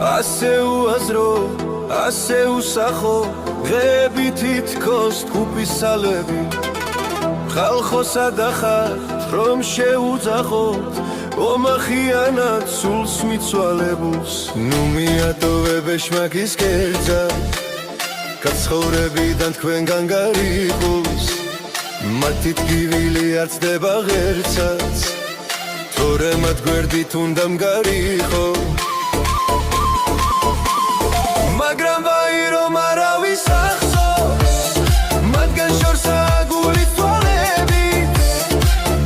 ასე უაზრო, ასე უსახო, დღეები თითქოს თქუპის სალები. ხალხოსა და ხარ, რომ შეუძახოთ, ომახიანად სულს მიცვალებულს. ნუ მიატოვებ ეშმაკის კერძა, გაცხოვრებიდან თქვენგან გარიყულს. მათი ტკივილი არ ცდება ღერცაც, თორე მათ გვერდით უნდა მგარიყო. მაგრამ ვაი რომ არავის ახსოვს, მათგან შორსაა გულის თვალებით,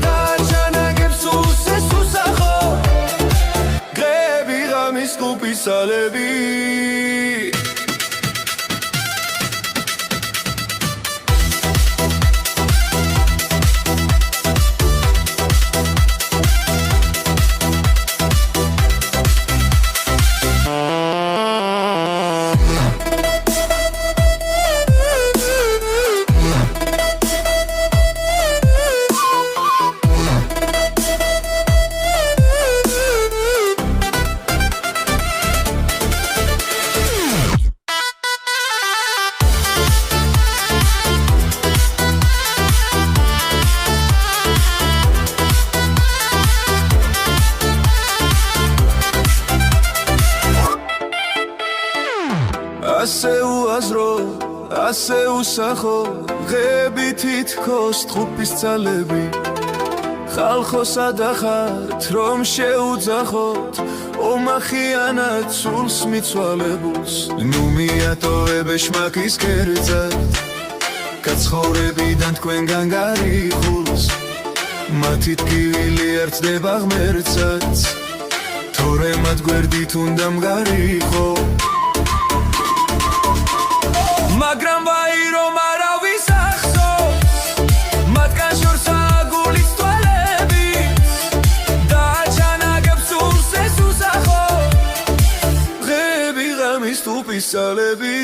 დააჩანაგებს სულს ეს უსახო, დღეები ღამის თქუპის სალები. ასე უაზრო, ასე უსახო, დღეები თითქოს თქუპის ძალები. ხალხოსა და ხართ, რომ შეუძახოთ, ომახიანად სულს მიცვალებულს. ნუ მიატოვებ ეშმაკის კერძად, გაცხოვრებიდან თქვენგან გარიყულს. მათი ტკივილი არ ცდება ღმერთსაც, თორე მათ გვერდით უნდა მგარიყო. მაგრამ ვაი რომ არავის ახსოვს, მათგან შორსაა გულის თვალები, დააჩანაგებს სულს ეს უსახო, დღეები ღამის თქუპის სალები.